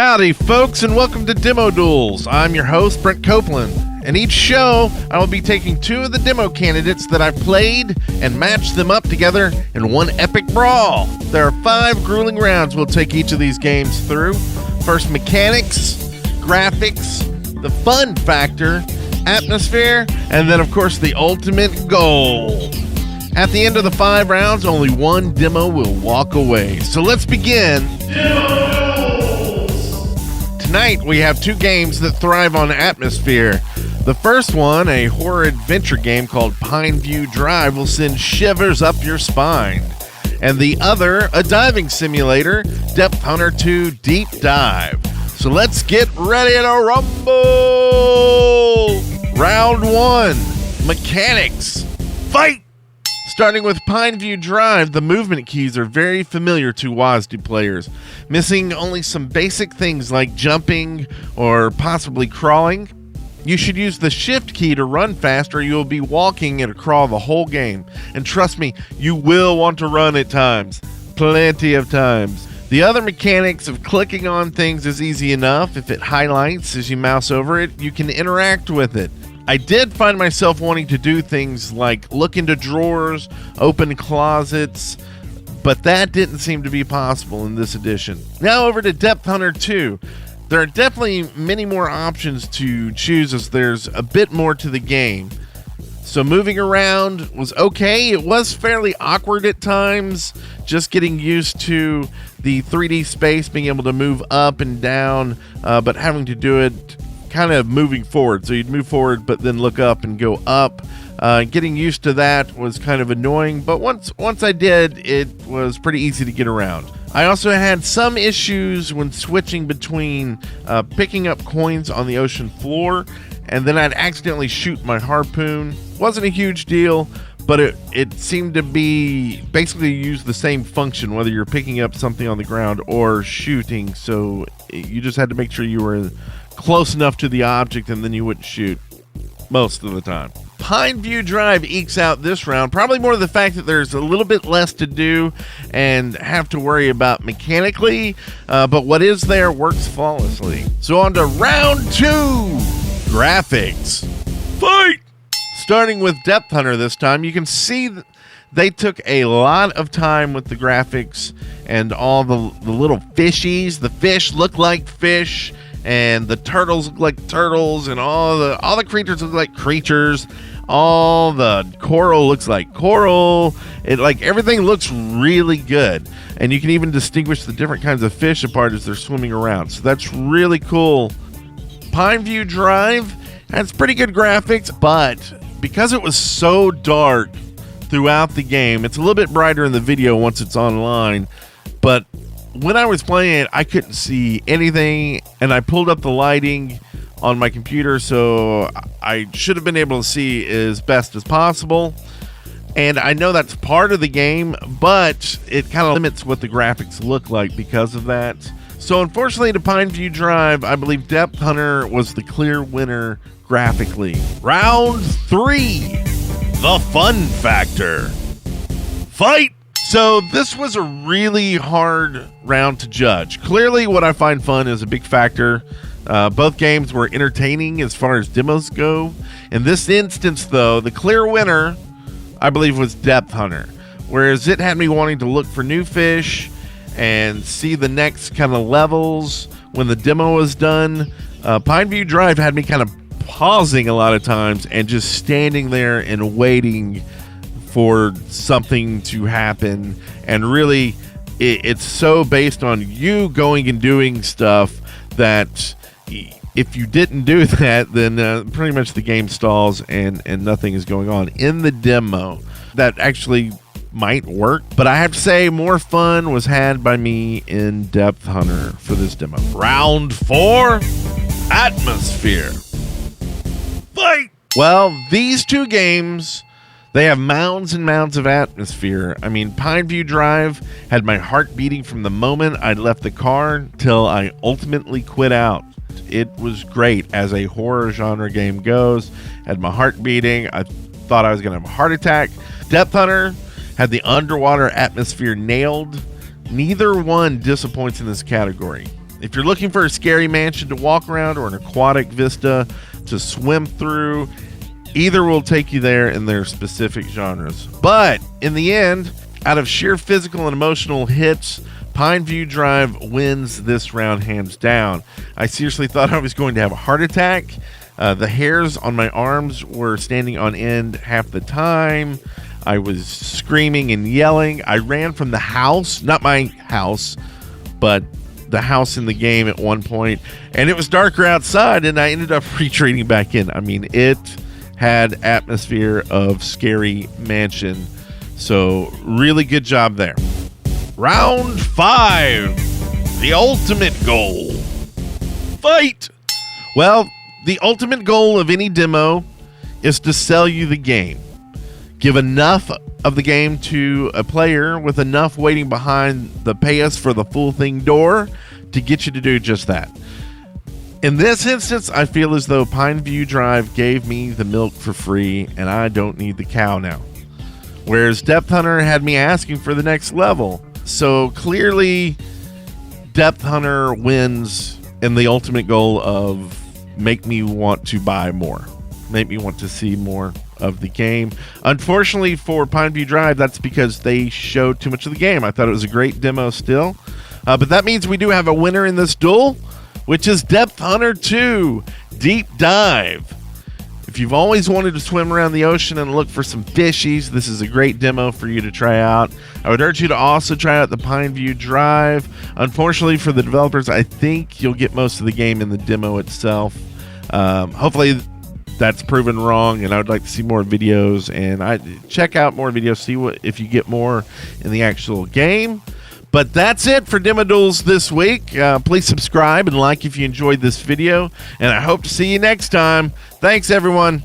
Howdy, folks, and welcome to Demo Duels. I'm your host, Brent Copeland. In each show, I will be taking two of the demo candidates that I've played and matched them up together in one epic brawl. There are 5 grueling rounds we'll take each of these games through. First, mechanics, graphics, the fun factor, atmosphere, and then, of course, the ultimate goal. At the end of the 5 rounds, only one demo will walk away. So let's begin. Demo Duels! Tonight, we have 2 games that thrive on atmosphere. The first one, a horror adventure game called Pineview Drive, will send shivers up your spine. And the other, a diving simulator, Depth Hunter 2 Deep Dive. So let's get ready to rumble! Round 1, mechanics, fight! Starting with Pineview Drive, the movement keys are very familiar to WASD players, missing only some basic things like jumping or possibly crawling. You should use the shift key to run faster. You'll be walking and crawl the whole game. And trust me, you will want to run at times. Plenty of times. The other mechanics of clicking on things is easy enough. If it highlights as you mouse over it, you can interact with it. I did find myself wanting to do things like look into drawers, open closets, but that didn't seem to be possible in this edition. Now over to Depth Hunter 2. There are definitely many more options to choose as there's a bit more to the game. So moving around was okay. It was fairly awkward at times, just getting used to the 3D space, being able to move up and down, but having to do it kind of moving forward. So you'd move forward, but then look up and go up. Getting used to that was kind of annoying, but once I did, it was pretty easy to get around. I also had some issues when switching between picking up coins on the ocean floor, and then I'd accidentally shoot my harpoon. Wasn't a huge deal, but it seemed to be basically use the same function whether you're picking up something on the ground or shooting, so you just had to make sure you were close enough to the object and then you wouldn't shoot most of the time. Pineview Drive ekes out this round, probably more the fact that there's a little bit less to do and have to worry about mechanically, but what is there works flawlessly. So on to round 2, graphics, fight! Starting with Depth Hunter this time, you can see that they took a lot of time with the graphics and all the little fishies. The fish look like fish, and the turtles look like turtles, and all the creatures look like creatures. All the coral looks like coral. Everything looks really good, and you can even distinguish the different kinds of fish apart as they're swimming around. So that's really cool. Pineview Drive has pretty good graphics, but because it was so dark throughout the game, it's a little bit brighter in the video once it's online, but when I was playing it, I couldn't see anything, and I pulled up the lighting on my computer, so I should have been able to see as best as possible. And I know that's part of the game, but it kind of limits what the graphics look like because of that. So unfortunately to Pineview Drive, I believe Depth Hunter was the clear winner graphically. Round 3, the fun factor, fight! So this was a really hard round to judge. Clearly what I find fun is a big factor. Both games were entertaining as far as demos go. In this instance, though, the clear winner, I believe, was Depth Hunter. Whereas it had me wanting to look for new fish and see the next kind of levels when the demo was done. Pineview Drive had me kind of pausing a lot of times and just standing there and waiting for something to happen. And really, it's so based on you going and doing stuff that if you didn't do that, then pretty much the game stalls and nothing is going on. In the demo, that actually might work, but I have to say more fun was had by me in Depth Hunter for this demo. Round 4, atmosphere, fight! Well, these 2 games, they have mounds and mounds of atmosphere. I mean, Pineview Drive had my heart beating from the moment I left the car till I ultimately quit out. It was great as a horror genre game goes. Had my heart beating. I thought I was going to have a heart attack. Depth Hunter had the underwater atmosphere nailed. Neither one disappoints in this category. If you're looking for a scary mansion to walk around or an aquatic vista to swim through, either will take you there in their specific genres. But in the end, out of sheer physical and emotional hits, Pineview Drive wins this round hands down. I seriously thought I was going to have a heart attack. The hairs on my arms were standing on end half the time. I was screaming and yelling. I ran from the house, not my house, but the house in the game at one point, and it was darker outside, and I ended up retreating back in. I mean, it had atmosphere of scary mansion, so really good job there. Round 5, the ultimate goal. Fight! Well, the ultimate goal of any demo is to sell you the game. Give enough of the game to a player with enough waiting behind the pay us for the full thing door to get you to do just that. In this instance, I feel as though Pineview Drive gave me the milk for free and I don't need the cow now. Whereas Depth Hunter had me asking for the next level. So clearly, Depth Hunter wins in the ultimate goal of make me want to buy more. Make me want to see more of the game. Unfortunately for Pineview Drive, that's because they showed too much of the game. I thought it was a great demo still. But that means we do have a winner in this duel, which is Depth Hunter 2 Deep Dive. If you've always wanted to swim around the ocean and look for some fishies, this is a great demo for you to try out. I would urge you to also try out the Pineview Drive. Unfortunately for the developers, I think you'll get most of the game in the demo itself. Hopefully that's proven wrong, and I would like to see more videos, and I check out more videos, see if you get more in the actual game. But that's it for Demo Duels this week. Please subscribe and like if you enjoyed this video, and I hope to see you next time. Thanks, everyone.